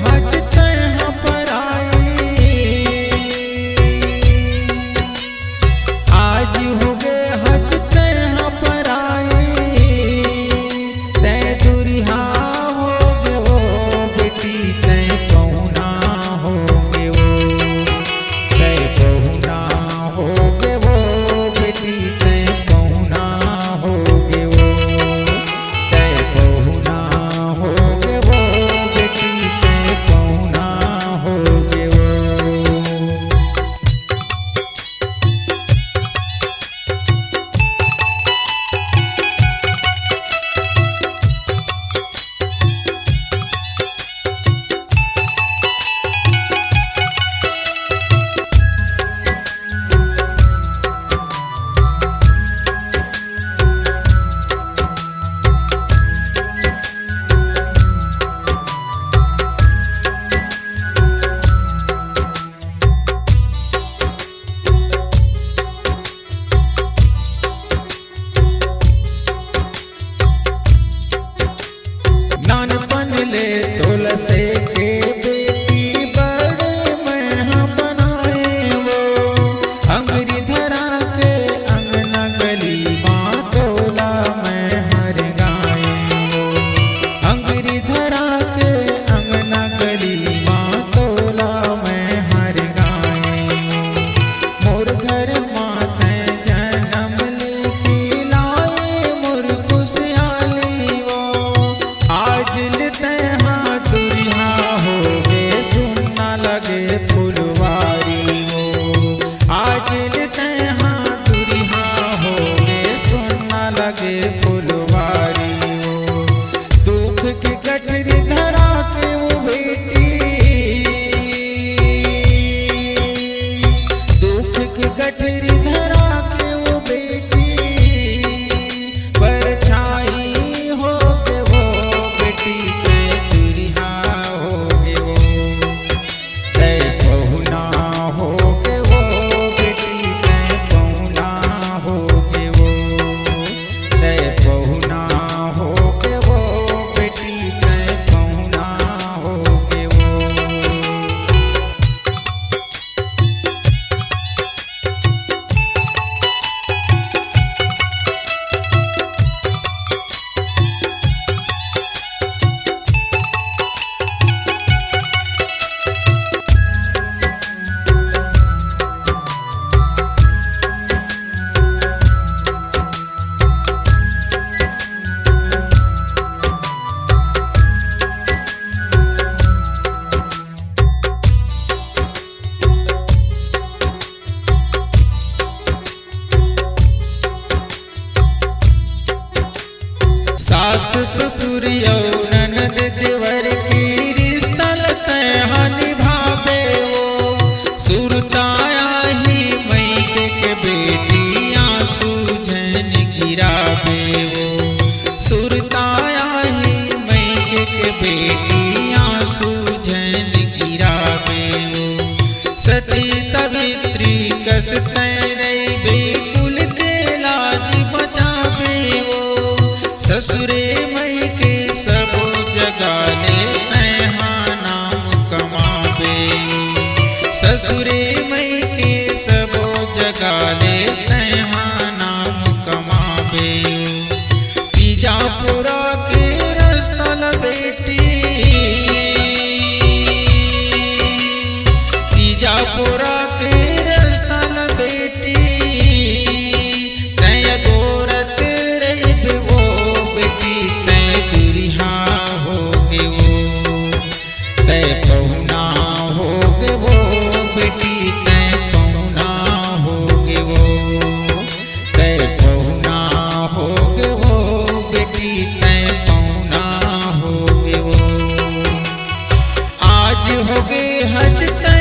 हज तैं पर आई, आज हो गए हज तैं पर आई, तैं दुरिहा हो गए वो बेटी, तैं पहुना हो गए वो, तैं पहुना हो गए वो बेटी, तैं पहुना हो गए वो, तैं पहुना हो गए वो बेटी, तैं पहुना हो गए वो। नानपन ले तुलसे के बेटी बड़े मैं बनाए वो, अंगरी धरा के अंगना गली माँ तोला मैं हर गाए वो, अंगरी धरा के अंगना गली माँ तोला मैं हर गाए वो, मोर घर माते जन्म लेके लाए मोर खुशहाली वो, आज तैं दुरिहा हो गए सुनना लगे फुलवारी वो, आज तैं दुरिहा हो गए सुनना लगे फुलवारी वो, दुख की गठरी धरा के वो बेटी, दुख की गठरी धरा के वो बेटी, परछाई हो गए वो बेटी, तैं दुरिहा हो गए वो, तैं पहुना हो गए वो बेटी, तैं पहुना हो गए वो, तैं पहुना हो गए वो बेटी, तैं पहुना हो गए वो। सास ससुर और ननद देवर की रिश्ता तैं निभावे वो, सुरताया ही मैके के बेटी आंसू झन गिरावे वो, सुरताया ही मैके के बेटी आंसू झन गिरावे वो, सती सवित्री कस तैं रही कुल के लाज बचावे वो, ससुरे मई के सबो जगाले तैं नाम कमावे, ससुरे मई के सबो जगाले तैं नाम कमावे, बीजापुरा के रस्तल बेटी, बीजापुरा के रस्तल बेटी, तैं गोरत रही वो बेटी, तैं दुरिहा हो गए वो, तैं पहुना हो गए वो बेटी, तैं पहुना हो गए वो, तैं पहुना हो गए वो बेटी, तैं पहुना हो गए वो, आज हो गए हज तैं